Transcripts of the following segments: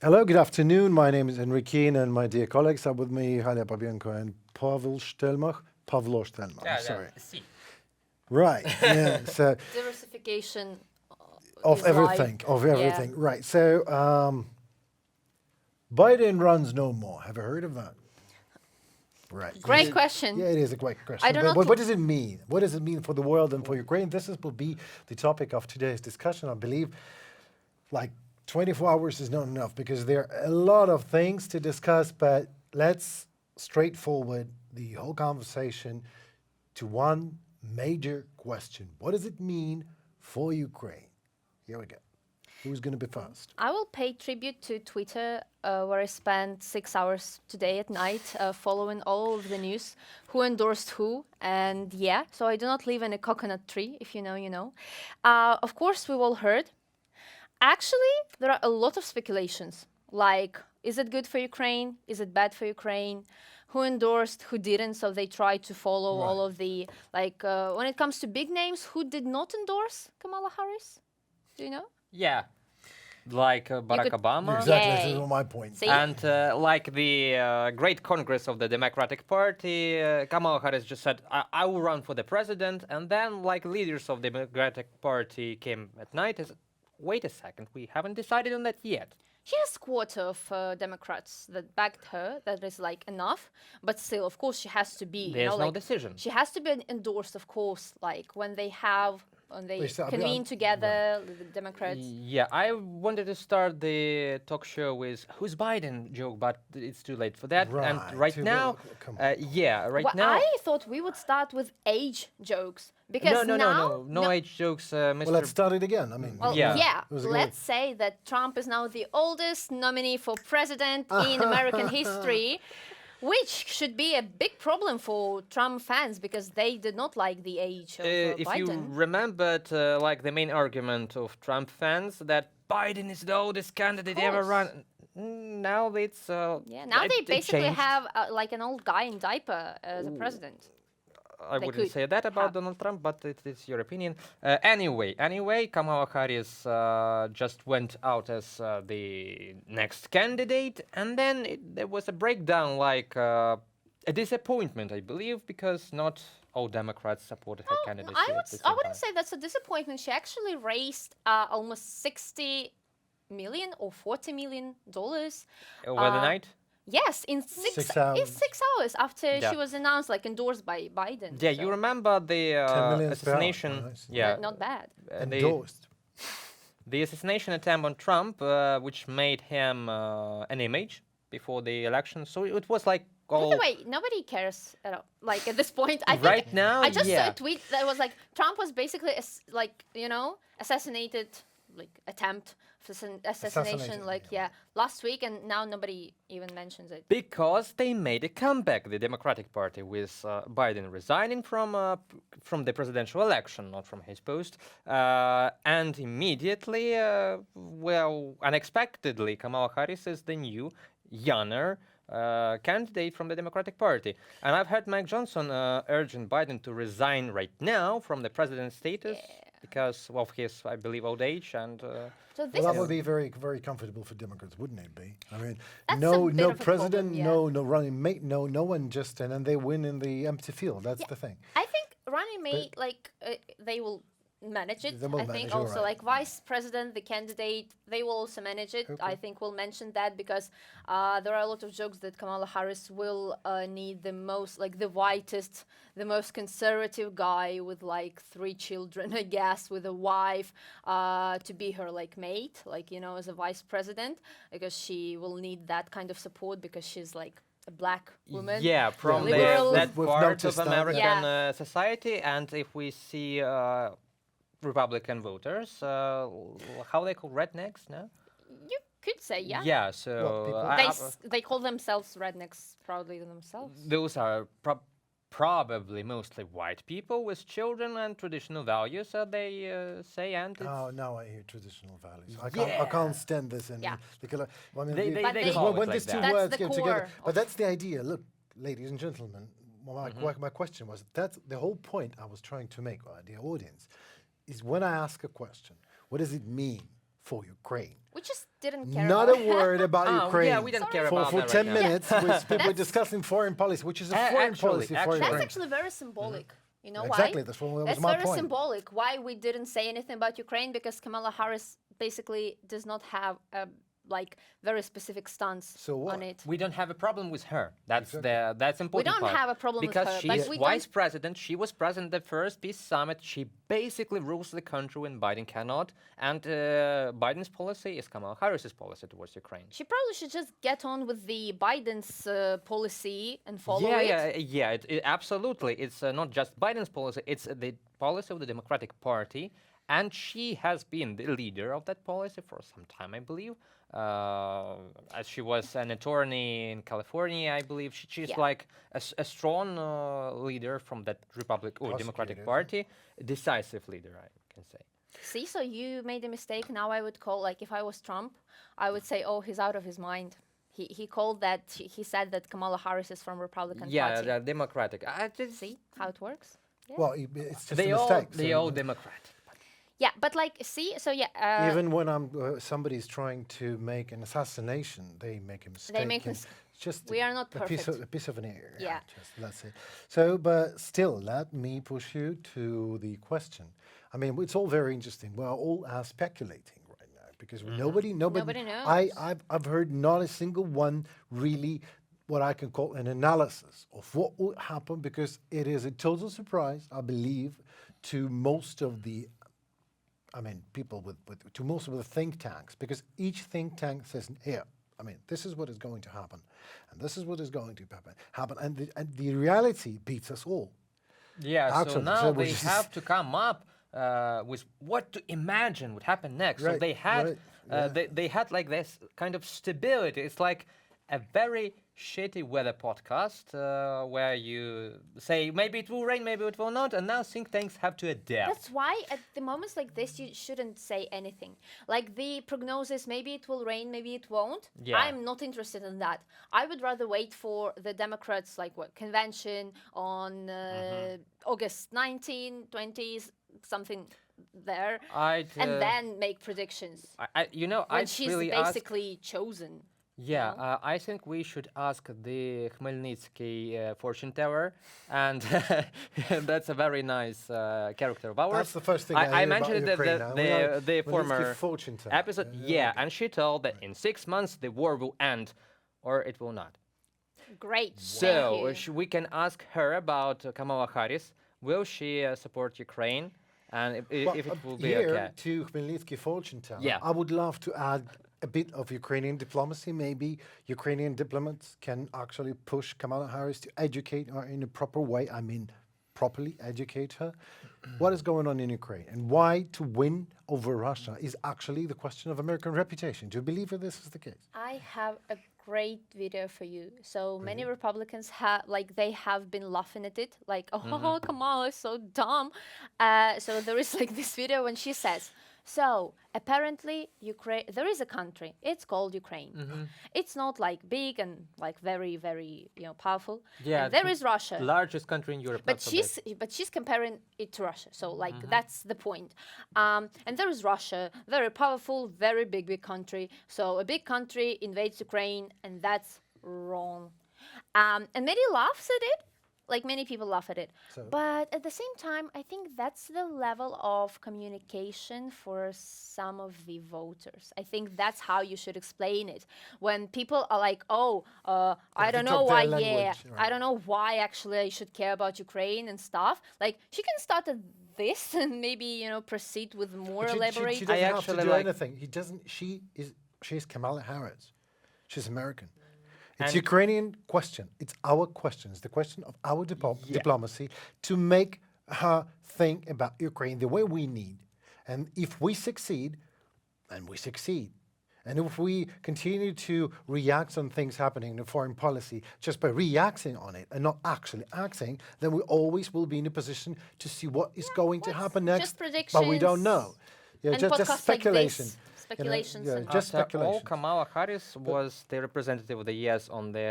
Hello, good afternoon. My name is Enrique, and my dear colleagues are with me, Halia and Pavlo Stelmach, Yeah, sorry. see. Right, yeah, so Diversification of is live. everything, of Yeah. everything. Right, so Biden runs no more. Have you heard of that? Right. Great Yes. question. Yeah, it is a great I question. do But not. what does it mean? What does it mean for the world and for Ukraine? Will be the topic of today's discussion, I believe. Like 24 hours is not enough because there are a lot of things to discuss, but let's straightforward the whole conversation to one major question. What does it mean for Ukraine? Here we go. Who's going to be first? I will pay tribute to Twitter, where I spent 6 hours today at night following all of the news, who endorsed who, and yeah, so I do not live in a coconut tree. If you know, you know. Of course, we've all heard. Actually, there are a lot of speculations. Like, is it good for Ukraine? Is it bad for Ukraine? Who endorsed? Who didn't? So they tried to follow all Right. of the when it comes to big names, who did not endorse Kamala Harris? Do you know? Yeah, like Barack could- Obama. Exactly, this Yay. is my point. See? And like the Great Congress of the Democratic Party, Kamala Harris just said, I will run for the president. And then, like, leaders of the Democratic Party came at night and said, wait a second, we haven't decided on that yet. She has quarter of Democrats that backed her. That is like enough, but still, of course, she has to be. There's no like, decision. She has to be endorsed, of course. Like when they Wait, so, convene together, the Democrats. Yeah, I wanted to start the talk show with who's Biden joke, but it's too late for that. And Right, right too now, late. Come on. right Well, now. I thought we would start with age jokes because No age jokes, Mr. Well, let's start it again. I mean, Well, Yeah. yeah. It was a Let's say that Trump is now the oldest nominee for president in American history, which should be a big problem for Trump fans because they did not like the age of If you Biden. remembered, like the main argument of Trump fans that Biden is the oldest candidate ever course. run. Now it's Yeah, now it- they it basically changed. have like an old guy in diaper as a president. I they wouldn't could say that about have. Donald Trump, but it's your opinion. Anyway, Kamala Harris just went out as the next candidate, and then there was a breakdown, like a disappointment, I believe, because not all Democrats supported her candidacy. I at the would same I wouldn't time. say that's a disappointment. She actually raised almost 60 million or 40 million dollars. Over the night. Yes, in 6 6 hours. in 6 hours after Yeah. she was announced, like endorsed by Biden. Yeah, so you remember the 10 million per hour. assassination? Oh, nice. Yeah, not bad. endorsed. the assassination attempt on Trump, which made him an image before the election. So it was like all. By the way, nobody cares at all. Like at this point, I think Right now, I just saw yeah. a tweet that was like Trump was basically assassinated, like attempt assassination, like last week, and now nobody even mentions it. Because they made a comeback, the Democratic Party, with Biden resigning from the presidential election, not from his post, and immediately, unexpectedly, Kamala Harris is the new, younger candidate from the Democratic Party. And I've heard Mike Johnson urging Biden to resign right now from the president status because of his, I believe, old age and. So this Well, that is would be very, very comfortable for Democrats, wouldn't it be? I mean, That's no, a bit no of a president, problem, no running mate, no one, just and then they win in the empty field. That's the thing. I think running mate, they will manage it. They will I manage think it, also right. like vice president, the candidate, they will also manage it. I think we'll mention that because there are a lot of jokes that Kamala Harris will need the most, like the whitest, the most conservative guy with like 3 children, I guess, with a wife, to be her like mate, like as a vice president, because she will need that kind of support because she's like a black woman. Yeah, from Liberal. that We've part of noticed that, American yeah. society, and if we see Republican voters, how they call rednecks now? You could say, yeah. Yeah, so people- They call themselves rednecks proudly themselves. those are probably mostly white people with children and traditional values, they say, and it's, Oh, now I hear traditional values. I can't stand this. And Yeah. I mean, They But because call it when like these two that. That's words the get core together, of- but that's the idea. Look, ladies and gentlemen, my question was that's the whole point I was trying to make, dear audience, is when I ask a question, what does it mean for Ukraine. We just didn't care Not about a word about Oh, Ukraine. yeah, we don't care for, about for that 10 right now. minutes, we're That's- discussing foreign policy, which is a A- foreign actually- policy for actually- That's Ukraine. actually very symbolic. You know Exactly, why? that was That's my very point. symbolic. Why we didn't say anything about Ukraine, because Kamala Harris basically does not have a very specific stance So what? on it. We don't have a problem with her. That's Exactly. that's important. don't part. have a problem with because her, she's but we don't- vice president. She was president at the first peace summit. She basically rules the country when Biden cannot. And Biden's policy is Kamala Harris's policy towards Ukraine. She probably should just get on with the Biden's policy and follow yeah, it. yeah. Absolutely. It's not just Biden's policy. It's the policy of the Democratic Party. And she has been the leader of that policy for some time, I believe. As she was an attorney in California, I believe. She's Yeah. like a strong leader from that Democratic Prosecutor. Party, decisive leader, I can say. See, so you made a mistake. Now I would call, if I was Trump, I would say, oh, he's out of his mind. He called that, he said that Kamala Harris is from Republican Yeah, Party. the Democratic. I just, See how it works? Yeah. Well, it's just they a all mistake. they so- all Democrat. Yeah, but see, so yeah. Even when somebody's trying to make an assassination, they make a mistake. make and mis- it's just we are not a piece perfect. of, a piece of an ear. Yeah. Just, that's it. So, but still, let me push you to the question. I mean, it's all very interesting. We're all speculating right now because nobody Nobody knows. I've heard not a single one really what I can call an analysis of what will happen, because it is a total surprise, I believe, to most of the people to most of the think tanks, because each think tank says, here, this is what is going to happen, and this is what is going to happen, and the reality beats us all. Yeah, so Actually, now so they which is- have to come up with what to imagine would happen next. So Right, they had right, yeah. they had like this kind of stability. It's like a very shitty weather podcast where you say maybe it will rain, maybe it will not, and now think tanks have to adapt. That's why at the moments like this you shouldn't say anything. Like the prognosis, maybe it will rain, maybe it won't. Yeah. I'm not interested in that. I would rather wait for the Democrats convention on August 19, 20s, something there, I'd, and then make predictions. when When I'd she's really ask. basically chosen. Yeah, I think we should ask the Khmelnytsky fortune teller, and that's a very nice character of ours. That's the first thing I hear mentioned about it Ukraine now. We are- the Khmelnytsky former fortune teller. episode. Yeah, and she told that in 6 months the war will end, or it will not. Great. So Thank you. we can ask her about Kamala Harris. Will she support Ukraine, and if it will be here okay? to Khmelnytsky fortune teller, Yeah. I would love to add a bit of Ukrainian diplomacy. Maybe Ukrainian diplomats can actually push Kamala Harris to educate her in a proper way. Properly educate her. What is going on in Ukraine, and why to win over Russia is actually the question of American reputation. Do you believe that this is the case? I have a great video for you. So many Republicans they have been laughing at it, oh, Kamala is so dumb. So there is this video when she says, so apparently Ukraine, there is a country, it's called Ukraine. It's not big and very, very powerful. Yeah, And there is Russia. Largest country in Europe. But not so big. she's comparing it to Russia, so that's the point. And there is Russia, very powerful, very big country. So a big country invades Ukraine, and that's wrong. And many laughs at it, many people laugh at it. So? But at the same time, I think that's the level of communication for some of the voters. I think that's how you should explain it. When people are I to don't know talk why, their yeah, language, right. I don't know why actually I should care about Ukraine and stuff. She can start at this and maybe, proceed with more She elaborate. doesn't have to actually do like- anything. He doesn't. She's Kamala Harris. She's American. It's And- Ukrainian question. It's our question. It's the question of our diplomacy to make her think about Ukraine the way we need. And if we succeed, then we succeed. And if we continue to react on things happening in foreign policy just by reacting on it and not actually acting, then we always will be in a position to see what is going to happen next. But we don't know. Yeah, and just podcasts speculation. like this, speculations. yeah, and just After all, speculation. Kamala Harris was the representative of the US on the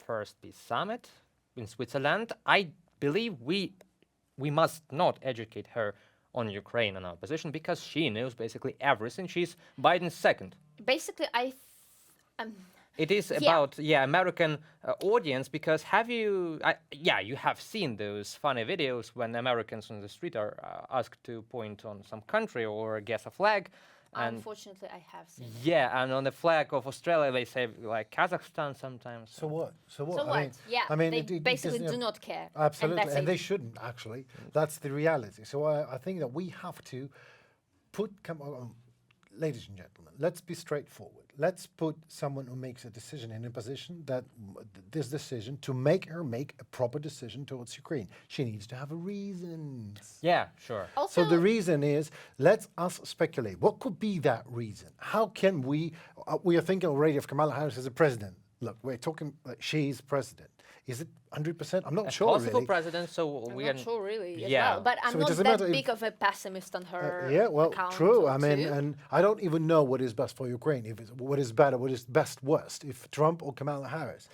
first peace summit in Switzerland. I believe we must not educate her on Ukraine and our position because she knows basically everything. She's Biden's second. Basically, It is about American audience because you have seen those funny videos when Americans on the street are asked to point on some country or guess a flag. And unfortunately, I have seen it. yeah, and on the flag of Australia they say like Kazakhstan sometimes. So what? So what? So what? They basically doesn't do have- not care. Absolutely, that's and they it. shouldn't actually. That's the reality. So I think that we have to ladies and gentlemen, let's be straightforward. Let's put someone who makes a decision in a position that this decision to make her make a proper decision towards Ukraine. She needs to have a reason. Yeah, sure. Also, So the reason is, let us speculate. What could be that reason? How can we are thinking already of Kamala Harris as a president. Look, we're talking, she's president. Is it 100%? I'm not sure Possible really. president, so I'm we not are sure really as yeah. well, but I'm So it not doesn't that matter if- big of a pessimist on her Yeah, well, account true. or I mean, two. and I don't even know what is best for Ukraine, if it's, what is better, what is best, worst, if Trump or Kamala Harris.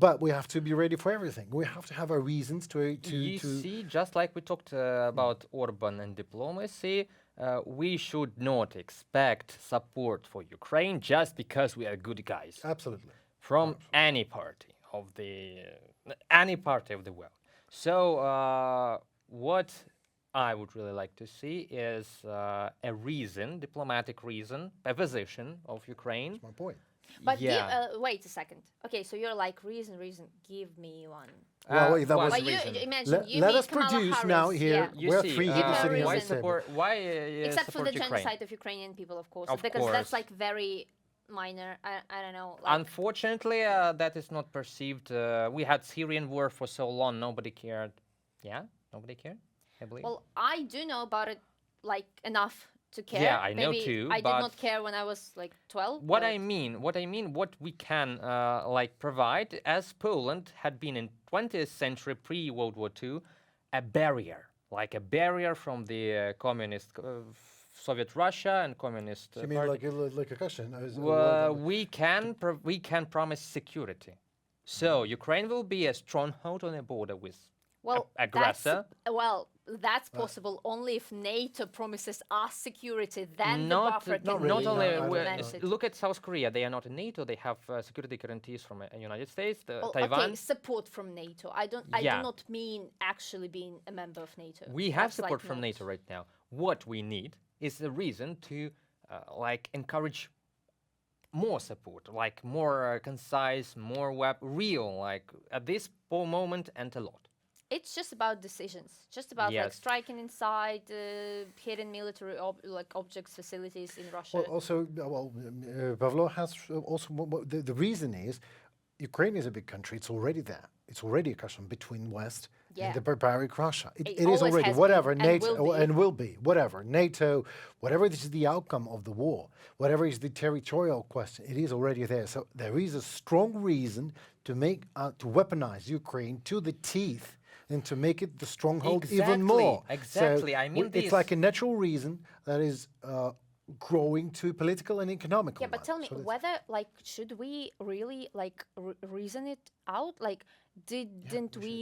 But we have to be ready for everything. We have to have our reasons You to see, just like we talked about Orban and diplomacy, we should not expect support for Ukraine just because we are good guys absolutely. from any party of the world. So what I would really like to see is a reason, diplomatic reason, a position of Ukraine. That's my point. But yeah. wait a second. Okay, so you're like reason. Give me one. Well, wait, that well, was But the you reason. imagine you let meet us Kamala produce Harris, now here. yeah. You We're see, three people her sitting on why the reason. table. support? Why Except for support the Ukraine? genocide of Ukrainian people, of course, Of because that's course. like very minor. I don't know. Like, Unfortunately, that is not perceived. We had Syrian war for so long, nobody cared. Yeah, nobody cared. I believe. well, I do know about it like enough to care. Yeah, I know Maybe too, I did but not care when I was like 12. what but I mean, what we can like provide, as Poland had been in 20th century pre-World War II, a barrier, like a barrier from the communist Soviet Russia and communist. You mean party. like a question? We can promise security. So Ukraine will be a stronghold on the border with well, aggressor. That's possible only if NATO promises us security. Then Not, the buffer not can really, not be only no, I don't implemented. look at South Korea. They are not in NATO. They have security guarantees from the United States, Well, Taiwan. okay, support from NATO. I do Yeah. not mean actually being a member of NATO. We have That's like support from not- NATO right now. What we need is a reason to like encourage more support, like more concise, more real, like at this moment and a lot. It's just about decisions. Just about like Yes. striking inside, hitting military objects, facilities in Russia. Well, also, Pavlo has also the reason is Ukraine is a big country. It's already there. It's already a cushion between West Yeah. and the barbaric Russia. It It is always already has whatever been and NATO will be. and will be whatever NATO, whatever this is the outcome of the war, whatever is the territorial question. It is already there. So there is a strong reason to make to weaponize Ukraine to the teeth. And to make it the stronghold even Exactly, more. exactly. So I mean, it's this- like a natural reason that is growing to political and economical. Yeah, but one. tell me So that's- whether like should we really like reason it out? Like, didn't we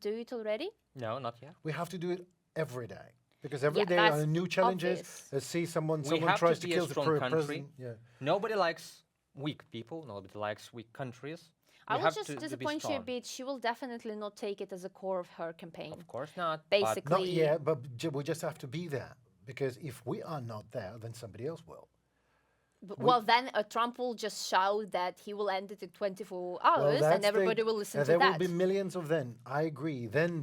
do it already? No, not yet. we have to do it every day because every Yeah, day that's are new challenges. obvious. See someone We have to tries to be a kill the strong country. president. Yeah. Nobody likes weak people. Nobody likes weak countries. I We will have just to be disappoint you a strong. bit. She will definitely not take it as a core of her campaign. Of course not. Basically, Not yet, but we just have to be there because if we are not there, then somebody else will. Well, then Trump will just shout that he will end it in 24 hours, and that's everybody will listen to there that. will be millions of them. I agree. Then,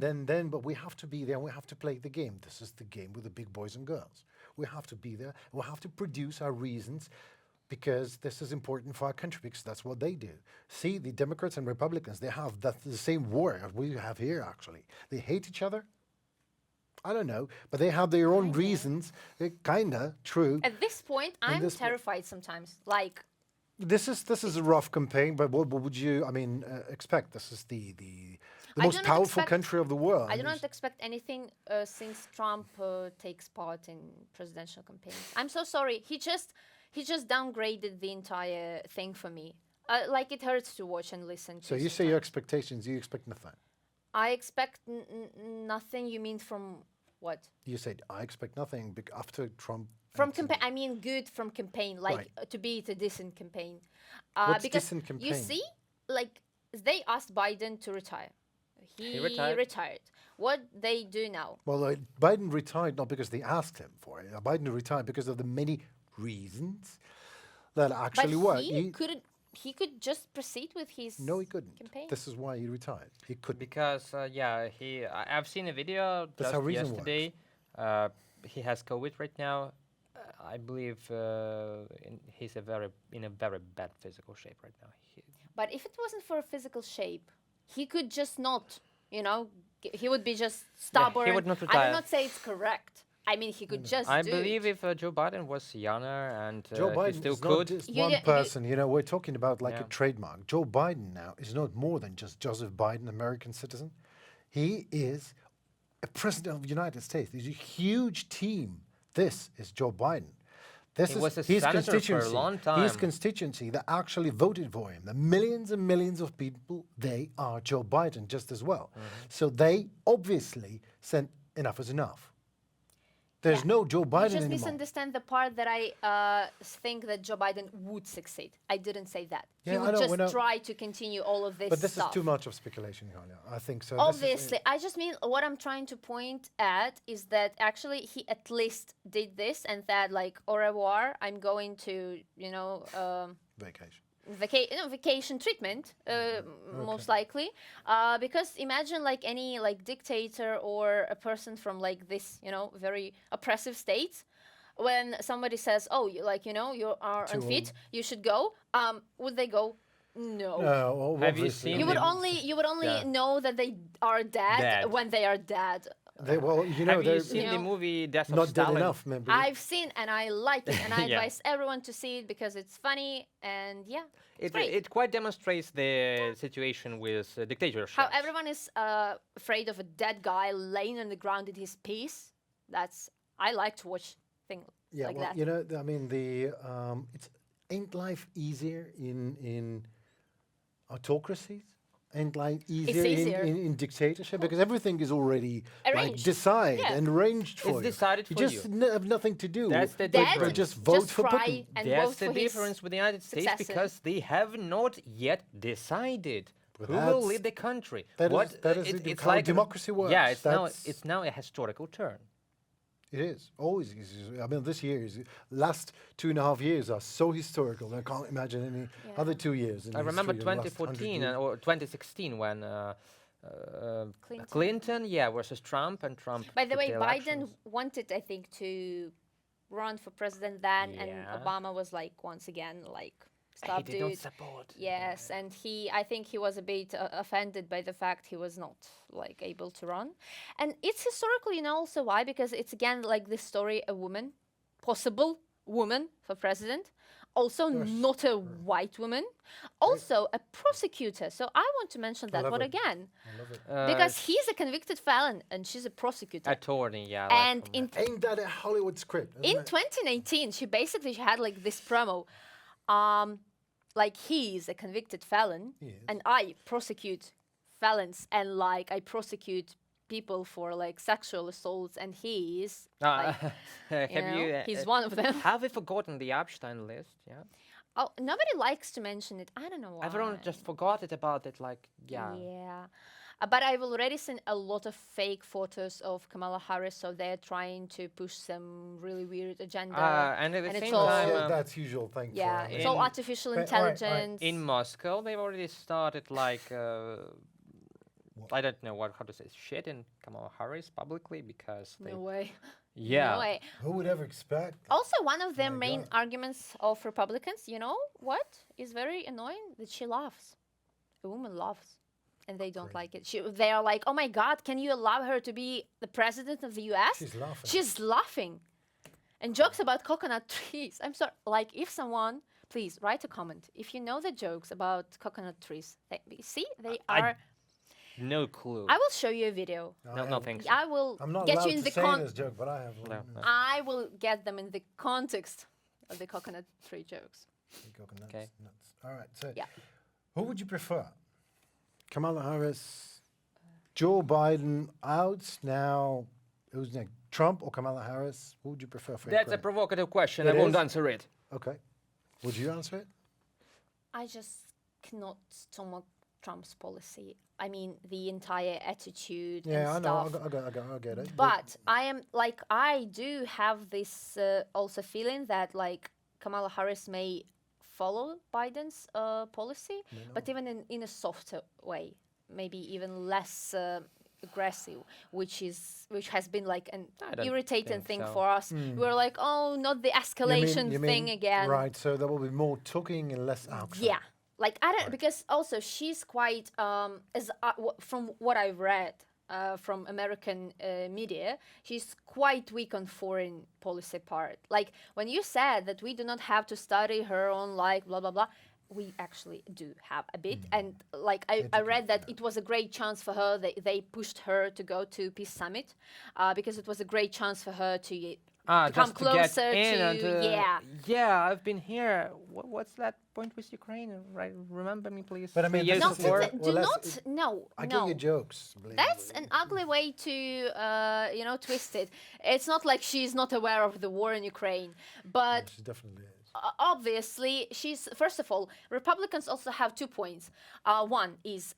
but we have to be there. And we have to play the game. This is the game with the big boys and girls. We have to be there. We have to produce our reasons because this is important for our country because that's what they do. See, the Democrats and Republicans, they have the same war as we have here, actually. They hate each other. I don't know, but they have their own reasons. Kinda true. At this point, I'm this po- terrified sometimes. Like, This is a rough campaign, but what would you, expect? This is the I most do not powerful expect- country of the world. I do not expect anything since Trump takes part in presidential campaigns. I'm so sorry. He just downgraded the entire thing for me. Like, it hurts to watch and listen to. So you say your expectations, you expect nothing. I expect nothing. You mean from What? You said, I expect nothing after Trump. From and- campaign, I mean good from campaign, like Right. to be it a decent campaign. What's Because decent you campaign? see, like they asked Biden to retire. He retired. retired. What they do now? Well, Biden retired not because they asked him for it. Biden retired because of the many reasons that actually But were. he couldn't. He could just proceed with his No, he couldn't. campaign. This is why he retired. He couldn't. Because I've seen a video That's just how reason yesterday. He has COVID right now. I believe he's in a very bad physical shape right now. But if it wasn't for a physical shape, he could just not. He would be just stubborn. would not I retire. will not say it's correct. I mean, he could just. I do believe it. if Joe Biden was younger and Joe he Biden still is could. not just You one get- person. We're talking about like Yeah. a trademark. Joe Biden now is not more than just Joseph Biden, American citizen. He is a president of the United States. There's a huge team. This is Joe Biden. This He is was a his senator for a constituency. long His time. constituency that actually voted for him. The millions and millions of people, they are Joe Biden just as well. Mm-hmm. So they obviously said enough is enough. There's Yeah. no Joe You Biden just anymore. misunderstand the part that I think that Joe Biden would succeed. I didn't say that. Yeah, He I would know, we know. just try to continue all of this But this stuff. is too much of speculation, Halia. I think so. This is- Obviously, I just mean what I'm trying to point at is that actually he at least did this and said like au revoir. I'm going to vacation. vacation treatment, most likely, because imagine like any like dictator or a person from like this very oppressive states, when somebody says, oh, you are Too unfit, old. you should go, would they go? No. No, Have you obviously. seen You would the- only Yeah. know that they are dead, Dead. when they are dead. Well, Have you they're seen the know, movie Death of not dead Stalin? enough, maybe. I've seen and I like it, and I Yeah. advise everyone to see it because it's funny and It, great. it quite demonstrates the situation with dictatorship. How everyone is afraid of a dead guy laying on the ground in his peace. I like to watch things Yeah, like well, that. I mean, it's ain't life easier in autocracies? Ain't life easier, easier. in dictatorship? Because everything is already like Arranged. decided Yeah. and arranged for It's you. decided you for just you. have nothing to do. That's the but- but difference. just vote for try Putin. and That's vote the for his difference with the United States successor. because they have not yet decided But who will that's- lead the country. that is it's how like democracy works. Yeah, That's- it's now a historical turn. It is always. I mean, this year's last 2.5 years are so historical. I can't imagine any other 2 years. In I remember history in the last 2014 100 years. or 2016 when Clinton. Clinton, versus Trump, and Trump. By the took way, Biden elections. wanted, I think, to run for president then, and Yeah. Obama was like, once again, like, He stop, did not dude. support. Yes, and I think he was a bit offended by the fact he was not like able to run, and it's historical, also why? Because it's again like this story: a woman, possible woman for president, also not a white woman, also a prosecutor. So I want to mention that love one it. again, I love it. because he's a convicted felon and she's a prosecutor. Attorney, yeah. And from- in Ain't that a Hollywood script? isn't in it? 2019, she basically had like this promo, like he's a convicted felon, He is. and I prosecute felons, and like I prosecute people for like sexual assaults, and he is, like, have you? he's one of them. Have we forgotten the Epstein list? Yeah. Oh, nobody likes to mention it. I don't know why. Everyone just forgot it about it. Like, yeah. Yeah. But I've already seen a lot of fake photos of Kamala Harris, so they're trying to push some really weird agenda. And at the and it's same all- time, Yeah, that's usual thing. yeah, for it's all in- artificial Right, right, right. intelligence. in Moscow, they've already started like I don't know how to say shit in Kamala Harris publicly because they No way. yeah No way. Who would ever expect? that? Also, one of their my main God. arguments of Republicans, you know what, is very annoying? That she laughs. A woman laughs. And they don't like it. They are like, oh my God, can you allow her to be the president of the US? She's laughing. She's laughing. And jokes about coconut trees. I'm sorry. Like, if someone, please write a comment. If you know the jokes about coconut trees, they I- are. no clue. I will show you a video. no thanks. I will I'm not get allowed you in to the say this joke, but I have one. No. I will get them in the context of the coconut tree jokes. Coconuts, Okay. nuts. All right. So, Yeah. who would you prefer? Kamala Harris, Joe Biden out now, Who's next? Trump or Kamala Harris? Who would you prefer for That's a Ukraine? provocative question. It I won't is? answer it. Okay. Would you answer it? I just cannot stomach Trump's policy. I mean, the entire attitude Yeah, I and know. stuff. I get it. But I am like, I do have this also feeling that like Kamala Harris may follow Biden's policy, but even in a softer way, maybe even less aggressive, which has been like an I don't irritating think thing so. for us. We're like, oh, not the escalation You thing mean- again. Right. So there will be more talking and less action. Yeah, like I don't Right. because also she's quite from what I've read from American media, she's quite weak on foreign policy part. Like when you said that we do not have to study her on like blah blah blah. We actually do have a bit, and like I read that it was a great chance for her. They pushed her to go to Peace Summit because it was a great chance for her to come Just to get closer in to and, yeah. Yeah, I've been here. What's that point with Ukraine? Right, remember me, please. But I mean, 3 years this No, is before. it. do Well, not. that's- No, I no. get your jokes. believe me. That's an ugly way to, twist it. It's not like she's not aware of the war in Ukraine, but She definitely is. obviously she's. First of all, Republicans also have 2 points. One is,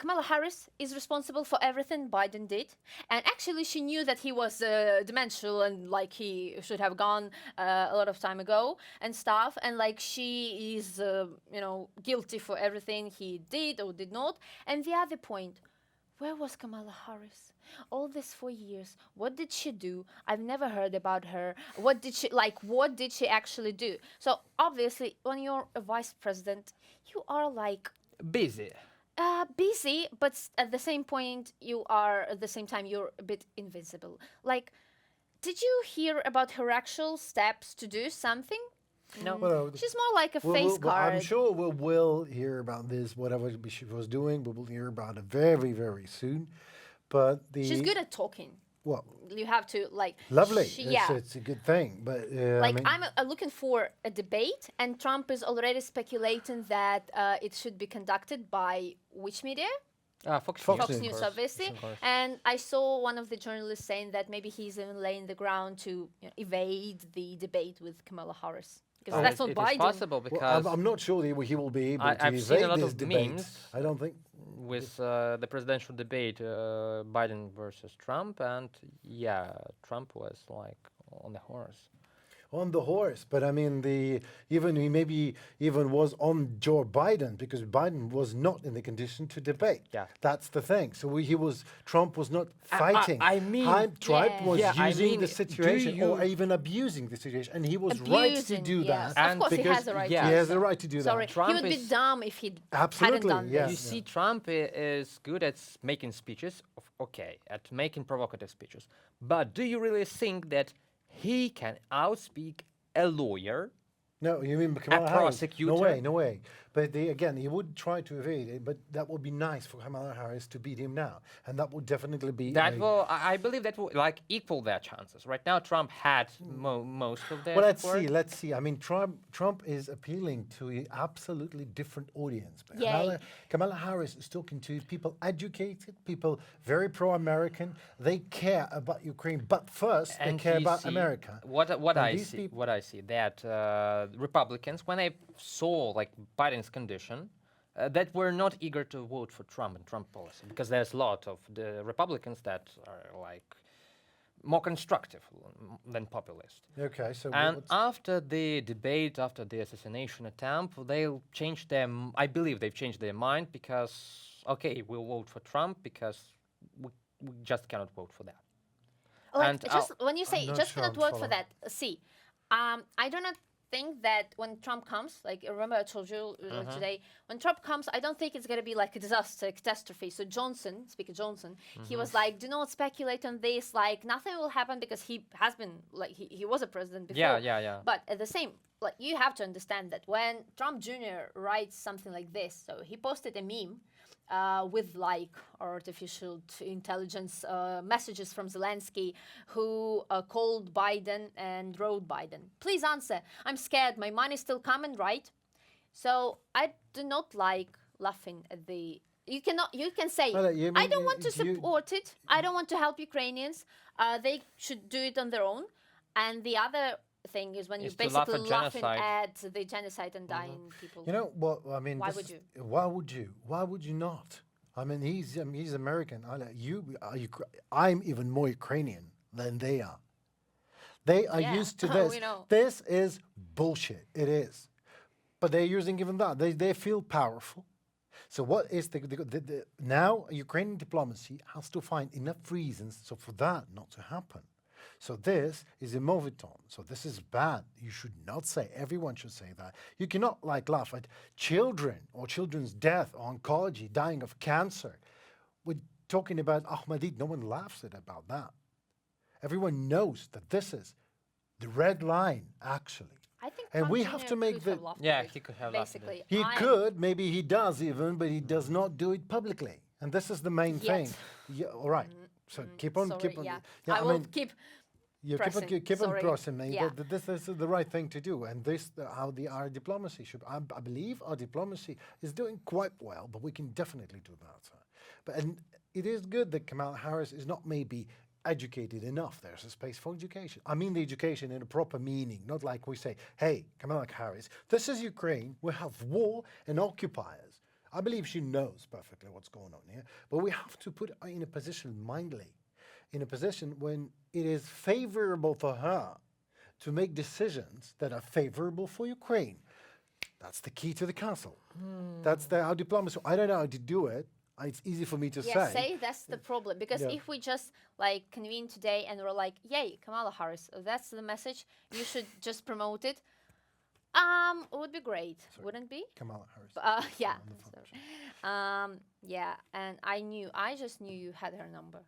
Kamala Harris is responsible for everything Biden did, and actually she knew that he was dementia and like he should have gone a lot of time ago and stuff, and like she is, guilty for everything he did or did not. And the other point. Where was Kamala Harris? All this 4 years. What did she do? I've never heard about her. What did she actually do? So obviously, when you're a vice president, you are like Busy. busy, but at the same point, at the same time, you're a bit invincible. Like, did you hear about her actual steps to do something? No. Well, She's more like a face card. I'm sure we will hear about this, whatever she was doing. We will hear about it very, very soon. But She's good at talking. Well, You have to like. lovely. Yeah. It's a good thing. But Like I mean, I'm looking for a debate, and Trump is already speculating that it should be conducted by which media? Fox Fox Fox News. News, of course, obviously. of course. And I saw one of the journalists saying that maybe he's even laying the ground to evade the debate with Kamala Harris because that's what It Biden. is possible well, because I'm not sure that he will be able to I've seen a evade lot this of debate. memes. I don't think. with the presidential debate, Biden versus Trump, and yeah, Trump was like on the horse. On the horse, but I mean, he maybe even was on Joe Biden because Biden was not in the condition to debate. Yeah. That's the thing. So Trump was not fighting. I mean- Trump Yeah. was Yeah, I using mean, the do situation you- or even abusing the situation, and he was right to Abusing, do yes. that. Of And course, he because- has a right. yeah. to He do has so. the right to do Sorry, that. he Trump would be is- dumb if he hadn't Absolutely, done yeah. this. You see, Trump is good at making speeches, at making provocative speeches. But do you really think that he can outspeak a lawyer? No, you mean Kamala Harris? prosecutor? No way, no way. But again, he would try to evade it, but that would be nice for Kamala Harris to beat him now, and that would definitely be. That a- will, I believe that will like equal their chances. Right now, Trump had most of their Well, let's support. see. Let's see. I mean, Trump is appealing to an absolutely different audience. But Yay. Kamala Harris is talking to people educated, people very pro-American. They care about Ukraine, but first they And care you about see, America. What And I these see, peop- what I see that Republicans, when they saw like Biden's condition, that were not eager to vote for Trump and Trump policy because there's a lot of the Republicans that are like more constructive than populist. Okay, so And what's- after the debate, after the assassination attempt, they'll change their. I believe they've changed their mind because okay, we'll vote for Trump because we just cannot vote for that. Like, And just when you say not just sure cannot I'm vote for following. that, see, I do not think that when Trump comes, like remember I told you today, when Trump comes, I don't think it's gonna be like a disaster, catastrophe. So Johnson, Speaker Johnson, he was like, do not speculate on this. Like nothing will happen because he has been like he was a president before. Yeah. But at the same, like you have to understand that when Trump Jr. writes something like this, so he posted a meme with like artificial intelligence messages from Zelensky, who called Biden and wrote Biden, please answer. I'm scared. My money's still coming, right? So I do not like laughing at the You cannot. You can say, Halia, you I mean don't want to you- support it. I don't want to help Ukrainians. They should do it on their own. And the other thing is when you Is to laugh basically at laughing genocide. at the genocide and dying people. You know what I mean? Why this would is- you? Why would you? Why would you not? I mean, he's American. You are I'm even more Ukrainian than they are. They are Yeah, used to we this. know. This is bullshit. It is, but they're using even that. They feel powerful. So what is the now Ukrainian diplomacy has to find enough reasons so for that not to happen. So this is a moveton. So this is bad. You should not say. Everyone should say that. You cannot like laugh at children or children's death or oncology, dying of cancer. We're talking about Ahmadid. No one laughs at about that. Everyone knows that this is the red line, actually. I think And we have Putin to make could the. have laughed Yeah, at it, he could have laughed at it. basically. He I'm- could, maybe he does even, but he does not do it publicly. And this is the main Yet. thing. Yeah, all right. So keep on, Sorry, keep on. yeah. Yeah, I will mean, keep. you pressing, keep on sorry. pressing me. Yeah. This is the right thing to do, and this how our diplomacy should. I believe our diplomacy is doing quite well, but we can definitely do better. But and it is good that Kamala Harris is not maybe educated enough. There's a space for education. I mean the education in a proper meaning, not like we say, "Hey, Kamala Harris, this is Ukraine. We have war and occupiers." I believe she knows perfectly what's going on here, but we have to put her in a position mindly, in a position when it is favorable for her to make decisions that are favorable for Ukraine. That's the key to the castle. That's our diplomacy. I don't know how to do it. It's easy for me to Yeah, say that's the problem. Because Yeah. if we just like convene today and we're like, yay, Kamala Harris, that's the message, you should just promote it. It would be great, wouldn't be? Kamala Harris. Yeah. on the phone. Sorry. Yeah, and I just knew you had her number.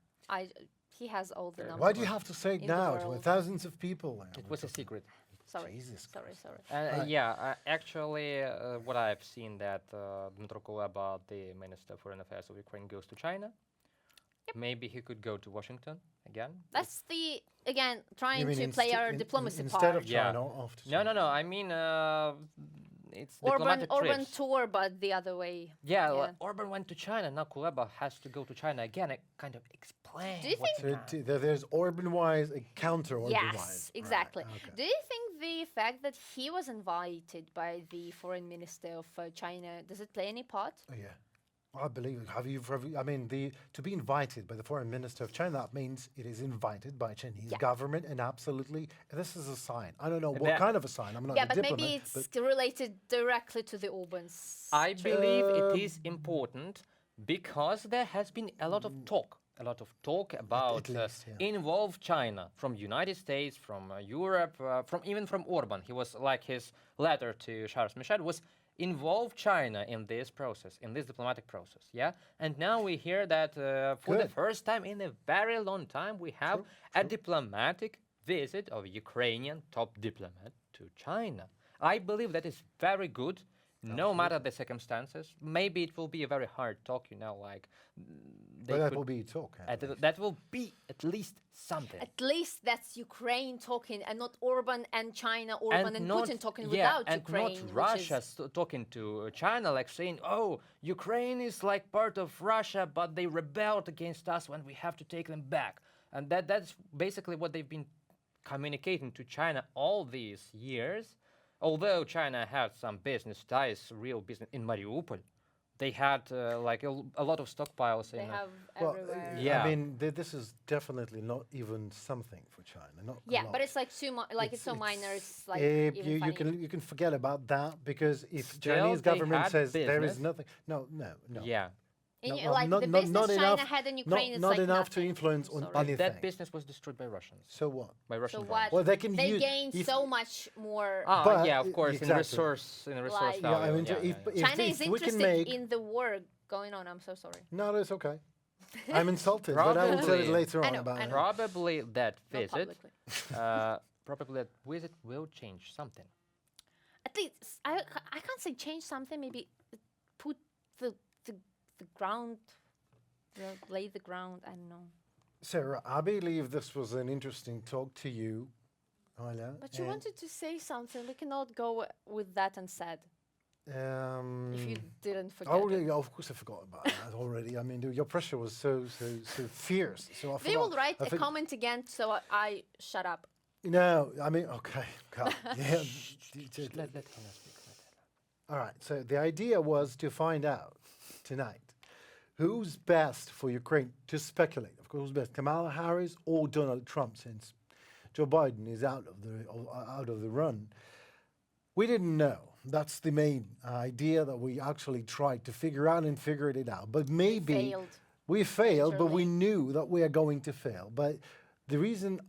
He has all the numbers. Why do you have to say it in the now to world. thousands of people? It was a secret. Sorry, Jesus sorry. Right. Yeah, actually, what I've seen that Dmytro Kuleba, the Minister of Foreign Affairs of Ukraine, goes to China. Maybe he could go to Washington again. That's the again You trying mean to play our diplomacy instead part. of China, after No, China. no. I mean, it's Orban diplomatic trips. tour, but the other way. Yeah, Orban went to China. Now Kuleba has to go to China again. It kind of explain. Do you what's think- So there's Orban-wise a counter-Orban-wise. Yes, exactly. Right, okay. Do you think the fact that he was invited by the foreign minister of China, does it play any part? Oh, yeah. I believe it. I mean, to be invited by the foreign minister of China, that means it is invited by Chinese Yeah. government, and absolutely, this is a sign. I don't know what That- kind of a sign. I'm not Yeah, a but diplomat. maybe it's related directly to the Orbans. I believe it is important because there has been a lot of talk about least, yeah. involve China from United States, from Europe, even from Orban. He was like his letter to Charles Michel was involve China in this process, in this diplomatic process. Yeah, and now we hear that for the Good. first time in a very long time we have a diplomatic visit of Ukrainian top diplomat to China. I believe that is very good. No matter the circumstances, maybe it will be a very hard talk, like. But that will be talk. I believe. That will be at least something. At least that's Ukraine talking and not Orban and China, Orban and not- Putin talking yeah, without and Ukraine. not which Russia is- talking to China, like saying, "Oh, Ukraine is like part of Russia, but they rebelled against us when we have to take them back." And that's basically what they've been communicating to China all these years. Although China had some business ties, real business in Mariupol, they had like a lot of stockpiles they in. have Well, everywhere. Yeah. I mean, this is definitely not even something for China. Not a Yeah, lot. but it's like it's so minor. It's like Eh, even you funny. can forget about that because if Still, Chinese they government had says there is business. nothing, no. Yeah, And No, like the business China had in Ukraine is not like enough to nothing. influence I'm on sorry. but anything. that business was destroyed by Russians, So what? by Russian So drones. what? Well, they can They use gained if- so much more. But- Yeah, of course, exactly. in resource Like- value. Yeah, I mean, yeah, if, yeah. if, China if is we can interested make in the war going on. I'm so sorry. no, it's okay. I'm insulted, but I will tell it Probably. later I on know, about I it. know. Probably that Not visit, publicly. probably that visit will change something. At least I can't say change something. Maybe put the ground, lay the ground. I don't know. Sarah, I believe this was an interesting talk to you. Halia, But you and- wanted to say something. We cannot go with that unsaid. If you didn't forget Oh, it. yeah, of course I forgot about that already. I mean, your pressure was so fierce. So I They forgot. will write I a think- comment again, so I shut up. No, I mean, okay, God, yeah. Let Halia speak. All right. So the idea was to find out tonight who's best for Ukraine to speculate. Of course, who's best, Kamala Harris or Donald Trump, since Joe Biden is out of the run. We didn't know. That's the main idea that we actually tried to figure out and figured it out. But maybe failed. we failed, but we Literally. knew that we are going to fail. But the reason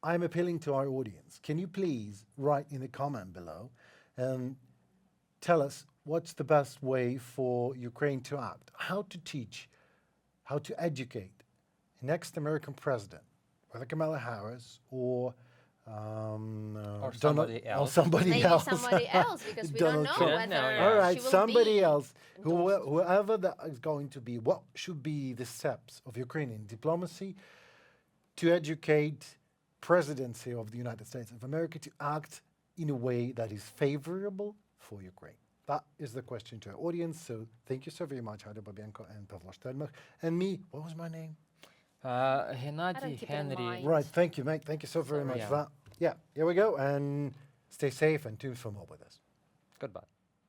I'm appealing to our audience, can you please write in the comment below and tell us what's the best way for Ukraine to act, how to teach, how to educate the next American president, whether Kamala Harris or somebody else. Or somebody Maybe else. somebody else, because we don't Donald know Trump. whether No, yeah. All right, she will somebody be else, endorsed. whoever that is going to be, what should be the steps of Ukrainian diplomacy to educate presidency of the United States of America to act in a way that is favorable for Ukraine? That is the question to our audience. So thank you so very much, Halia Babienko and Pavlo Stelmach. And me, what was my name? Gennady, keep it in Henry. mind. Right, thank you, mate. Thank you so very Sorry. much Yeah. for that. Yeah, here we go. And stay safe and tune for more with us. Goodbye.